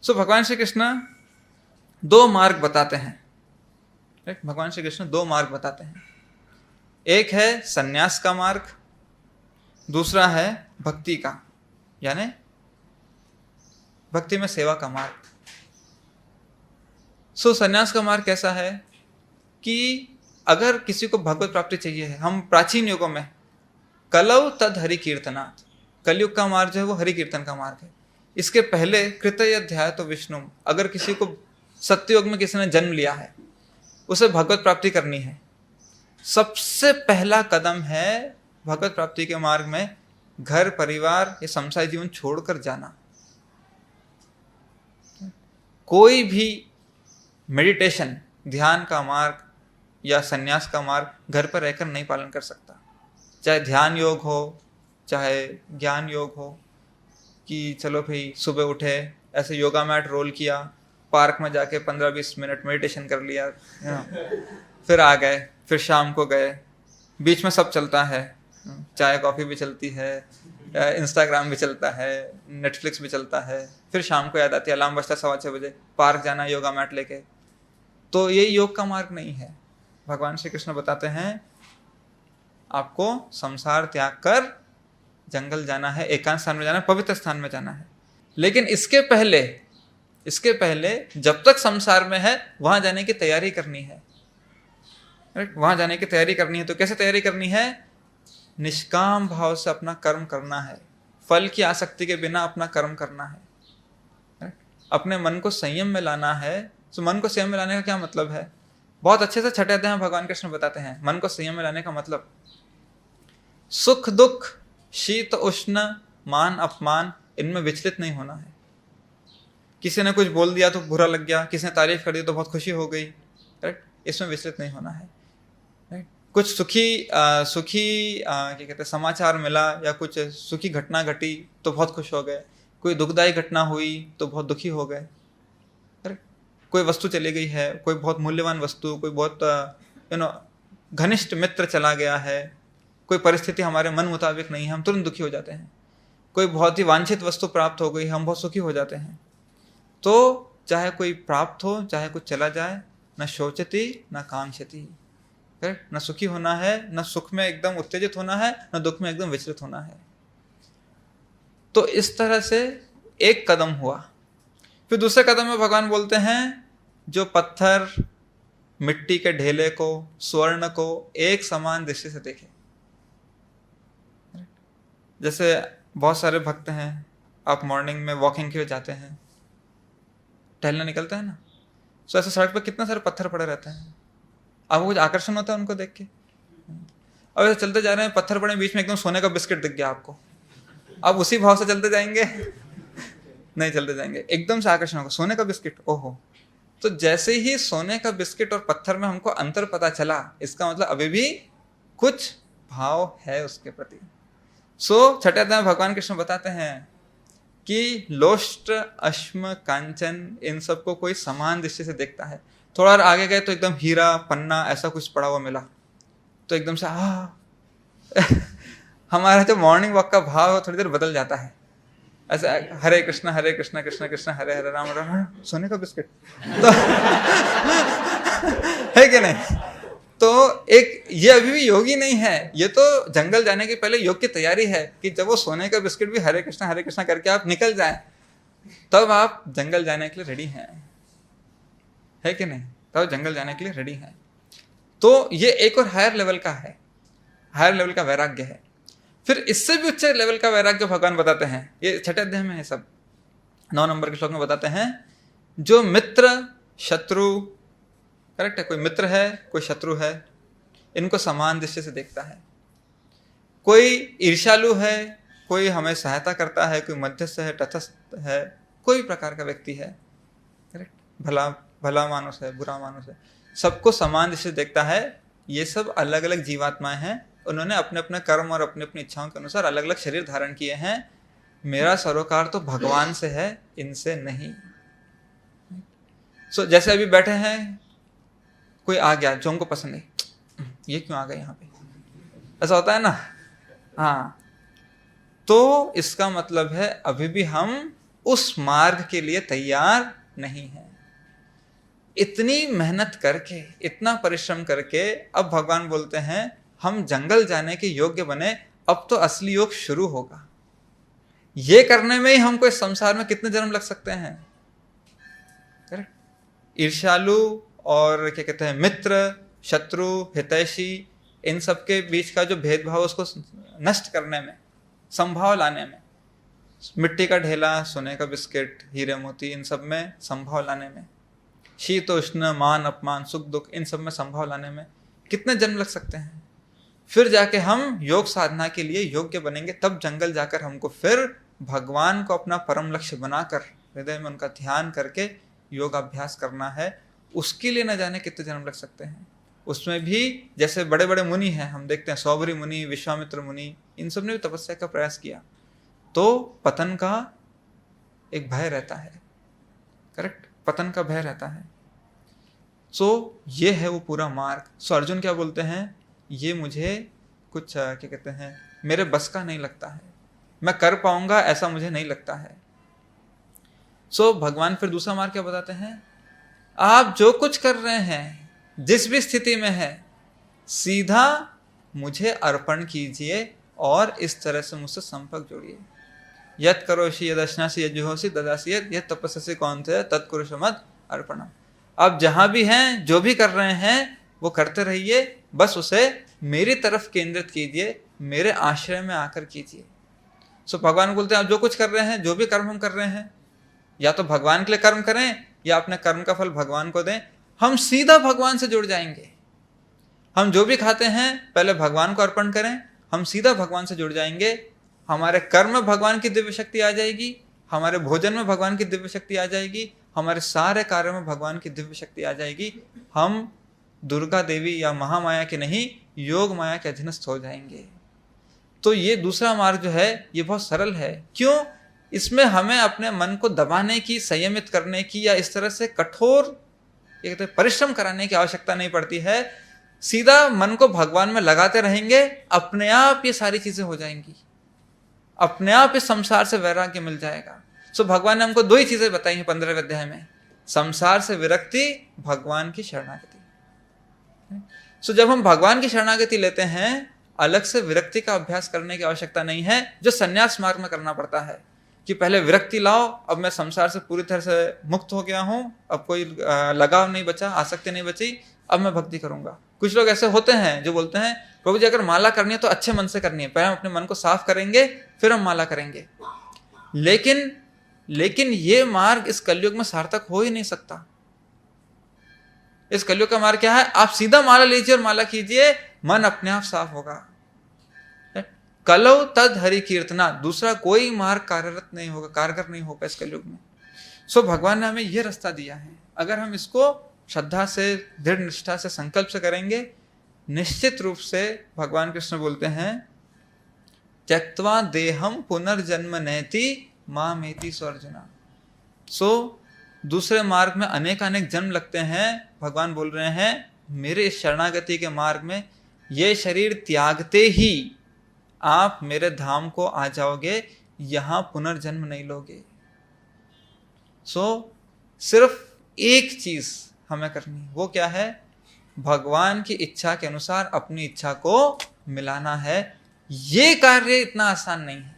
सो भगवान श्री कृष्ण दो मार्ग बताते हैं। भगवान श्री कृष्ण दो मार्ग बताते हैं। एक है सन्यास का मार्ग, दूसरा है भक्ति का, यानी भक्ति में सेवा का मार्ग। सो सन्यास का मार्ग कैसा है कि अगर किसी को भगवत प्राप्ति चाहिए है, हम प्राचीन युगों में कलौ तद हरि कीर्तनात्, कलयुग का मार्ग जो है वो हरि कीर्तन का मार्ग है। इसके पहले कृतय अध्याय तो विष्णु, अगर किसी को सत्ययुग में किसी ने जन्म लिया है, उसे भगवत प्राप्ति करनी है, सबसे पहला कदम है भगवत प्राप्ति के मार्ग में घर परिवार या संसारी जीवन छोड़कर जाना। कोई भी मेडिटेशन, ध्यान का मार्ग या संन्यास का मार्ग घर पर रहकर नहीं पालन कर सकता। चाहे ध्यान योग हो, चाहे ज्ञान योग हो, कि चलो भाई सुबह उठे, ऐसे योगा मैट रोल किया, पार्क में जाके 15-20 मिनट मेडिटेशन कर लिया, फिर आ गए, फिर शाम को गए, बीच में सब चलता है, चाय कॉफ़ी भी चलती है, इंस्टाग्राम भी चलता है, नेटफ्लिक्स भी चलता है, फिर शाम को याद आती है, अलार्म बजता 6:15 बजे, पार्क जाना योगा मैट लेके। तो ये योग का मार्ग नहीं है। भगवान श्री कृष्ण बताते हैं आपको संसार त्याग कर जंगल जाना है, एकांत स्थान में जाना है, पवित्र स्थान में जाना है। लेकिन इसके पहले जब तक संसार में है वहां जाने की तैयारी करनी है। वहां जाने की तैयारी करनी है। तो कैसे तैयारी करनी है? निष्काम भाव से अपना कर्म करना है, फल की आसक्ति के बिना अपना कर्म करना है, अपने मन को संयम में लाना है। तो मन को संयम में लाने का क्या मतलब है? बहुत अच्छे से छठे अध्याय में भगवान कृष्ण बताते हैं मन को संयम में लाने का मतलब। सुख दुख, शीत उष्ण, मान अपमान, इनमें विचलित नहीं होना है। किसी ने कुछ बोल दिया तो बुरा लग गया, किसी ने तारीफ कर दी तो बहुत खुशी हो गई, राइट? इसमें विचलित नहीं होना है, राइट? कुछ सुखी क्या कहते हैं समाचार मिला या कुछ सुखी घटना घटी तो बहुत खुश हो गए, कोई दुखदायी घटना हुई तो बहुत दुखी हो गए, राइट? कोई वस्तु चली गई है, कोई बहुत मूल्यवान वस्तु, कोई बहुत घनिष्ठ मित्र चला गया है, कोई परिस्थिति हमारे मन मुताबिक नहीं है, हम तुरंत दुखी हो जाते हैं। कोई बहुत ही वांछित वस्तु प्राप्त हो गई, हम बहुत सुखी हो जाते हैं। तो चाहे कोई प्राप्त हो, चाहे कुछ चला जाए, न शोचती न कांक्षती, न सुखी होना है, न सुख में एकदम उत्तेजित होना है, न दुख में एकदम विचलित होना है। तो इस तरह से एक कदम हुआ। फिर दूसरे कदम में भगवान बोलते हैं जो पत्थर मिट्टी के ढेले को, स्वर्ण को एक समान दृष्टि से देखे। जैसे बहुत सारे भक्त हैं, आप मॉर्निंग में वॉकिंग के लिए जाते हैं, टहलने निकलते हैं ना, तो ऐसे सड़क पर कितने सारे पत्थर पड़े रहते हैं, आपको कुछ आकर्षण होता है उनको देख के? अब ऐसे चलते जा रहे हैं, पत्थर पड़े, बीच में एकदम सोने का बिस्किट दिख गया आपको, अब उसी भाव से चलते जाएंगे? नहीं चलते जाएंगे, एकदम से आकर्षण होगा, सोने का बिस्किट, ओहो। तो जैसे ही सोने का बिस्किट और पत्थर में हमको अंतर पता चला, इसका मतलब अभी भी कुछ भाव है उसके प्रति। छठे अध्याय में भगवान कृष्ण बताते हैं कि लोष्ट, अश्म, कांचन, इन सबको कोई समान दृष्टि से देखता है। थोड़ा और आगे गए तो एकदम हीरा पन्ना ऐसा कुछ पड़ा हुआ मिला तो एकदम से हमारा जो मॉर्निंग वॉक का भाव है थोड़ी देर बदल जाता है। ऐसा हरे कृष्ण कृष्ण कृष्ण हरे हरे राम राम, सोने का बिस्किट तो है कि नहीं? तो एक ये अभी भी योगी नहीं है, ये तो जंगल जाने के पहले योग की तैयारी है कि जब वो सोने का बिस्किट भी हरे कृष्णा करके आप निकल जाएं, तब आप जंगल जाने के लिए रेडी हैं, है कि नहीं? तब जंगल जाने के लिए रेडी हैं। तो ये एक और हायर लेवल का है, हायर लेवल का वैराग्य है। फिर इससे भी उच्च लेवल का वैराग्य भगवान बताते हैं, ये छठे अध्याय में है, सब 9 नंबर के श्लोक में बताते हैं। जो मित्र शत्रु, करेक्ट है, कोई मित्र है कोई शत्रु है, इनको समान दृष्टि से देखता है। कोई ईर्ष्यालु है, कोई हमें सहायता करता है, कोई मध्यस्थ है, तटस्थ है, कोई प्रकार का व्यक्ति है, करेक्ट, भला मानुष है, बुरा मानुष है, सबको समान दृष्टि से देखता है। ये सब अलग अलग जीवात्माएं हैं, उन्होंने अपने अपने कर्म और अपनी अपनी इच्छाओं के अनुसार अलग अलग शरीर धारण किए हैं। मेरा सरोकार तो भगवान से है, इनसे नहीं। जैसे अभी बैठे हैं, कोई आ गया जो हमको पसंद नहीं, ये क्यों आ गए यहाँ पे, ऐसा होता है ना? हाँ, तो इसका मतलब है अभी भी हम उस मार्ग के लिए तैयार नहीं है। इतनी मेहनत करके, इतना परिश्रम करके अब भगवान बोलते हैं हम जंगल जाने के योग्य बने, अब तो असली योग शुरू होगा। ये करने में ही हमको इस संसार में कितने जन्म लग सकते हैं। करेक्ट। ईर्ष्यालु और क्या कहते हैं, मित्र, शत्रु, हितैषी, इन सब के बीच का जो भेदभाव उसको नष्ट करने में, संभाव लाने में, मिट्टी का ढेला, सोने का बिस्किट, हीरे मोती, इन सब में संभाव लाने में, शीतोष्ण, मान अपमान, सुख दुख, इन सब में संभाव लाने में कितने जन्म लग सकते हैं। फिर जाके हम योग साधना के लिए योग्य बनेंगे, तब जंगल जाकर हमको फिर भगवान को अपना परम लक्ष्य बनाकर हृदय में उनका ध्यान करके योग अभ्यास करना है। उसके लिए न जाने कितने जन्म लग सकते हैं। उसमें भी जैसे बड़े बड़े मुनि हैं, हम देखते हैं सौभरी मुनि, विश्वामित्र मुनि, इन सब ने भी तपस्या का प्रयास किया, तो पतन का एक भय रहता है। करेक्ट, पतन का भय रहता है। सो ये है वो पूरा मार्ग। सो अर्जुन क्या बोलते हैं, ये मुझे कुछ क्या कहते हैं, मेरे बस का नहीं लगता है, मैं कर पाऊंगा ऐसा मुझे नहीं लगता है। सो भगवान फिर दूसरा मार्ग क्या बताते हैं, आप जो कुछ कर रहे हैं, जिस भी स्थिति में है, सीधा मुझे अर्पण कीजिए और इस तरह से मुझसे संपर्क जोड़िए। यत् करोषि यदश्नासि यज्जुहोषि ददासि यत् तपस्यसि कौन्तेय तत्कुरुष मत् अर्पणम्। आप जहां भी हैं, जो भी कर रहे हैं, वो करते रहिए, बस उसे मेरी तरफ केंद्रित कीजिए, मेरे आश्रय में आकर कीजिए। सो भगवान बोलते हैं आप जो कुछ कर रहे हैं, जो भी कर्म हम कर रहे हैं, या तो भगवान के लिए कर्म करें या अपने कर्म का फल भगवान को दें, हम सीधा भगवान से जुड़ जाएंगे। हम जो भी खाते हैं पहले भगवान को अर्पण करें, हम सीधा भगवान से जुड़ जाएंगे। हमारे कर्म में भगवान की दिव्य शक्ति आ जाएगी, हमारे भोजन में भगवान की दिव्य शक्ति आ जाएगी, हमारे सारे कार्यों में भगवान की दिव्य शक्ति आ जाएगी। हम दुर्गा देवी या महामाया के नहीं, योग माया के अधीनस्थ हो जाएंगे। तो ये दूसरा मार्ग जो है ये बहुत सरल है। क्यों? इसमें हमें अपने मन को दबाने की, संयमित करने की या इस तरह से कठोर परिश्रम कराने की आवश्यकता नहीं पड़ती है। सीधा मन को भगवान में लगाते रहेंगे, अपने आप ये सारी चीजें हो जाएंगी, अपने आप इस संसार से वैराग्य मिल जाएगा। सो भगवान ने हमको दो ही चीजें बताई हैं 15वें अध्याय में, संसार से विरक्ति, भगवान की शरणागति। सो जब हम भगवान की शरणागति लेते हैं, अलग से विरक्ति का अभ्यास करने की आवश्यकता नहीं है, जो संन्यास मार्ग में करना पड़ता है कि पहले विरक्ति लाओ, अब मैं संसार से पूरी तरह से मुक्त हो गया हूं, अब कोई लगाव नहीं बचा, आसक्ति नहीं बची, अब मैं भक्ति करूंगा। कुछ लोग ऐसे होते हैं जो बोलते हैं प्रभु जी अगर माला करनी है तो अच्छे मन से करनी है, पहले हम अपने मन को साफ करेंगे फिर हम माला करेंगे। लेकिन ये मार्ग इस कलयुग में सार्थक हो ही नहीं सकता। इस कलयुग का मार्ग क्या है? आप सीधा माला लीजिए और माला कीजिए, मन अपने आप साफ होगा। कलौ तद हरि कीर्तना, दूसरा कोई मार्ग कार्यरत नहीं होगा, कारगर नहीं होगा इस कलयुग में। सो भगवान ने हमें यह रास्ता दिया है। अगर हम इसको श्रद्धा से, दृढ़ निष्ठा से, संकल्प से करेंगे, निश्चित रूप से भगवान कृष्ण बोलते हैं त्यक्त्वा देहम पुनर्जन्म नैति मामेति अर्जुना। सो दूसरे मार्ग में अनेक जन्म लगते हैं। भगवान बोल रहे हैं मेरे इस शरणागति के मार्ग में ये शरीर त्यागते ही आप मेरे धाम को आ जाओगे, यहां पुनर्जन्म नहीं लोगे। सो सिर्फ एक चीज हमें करनी है, वो क्या है? भगवान की इच्छा के अनुसार अपनी इच्छा को मिलाना है। ये कार्य इतना आसान नहीं है।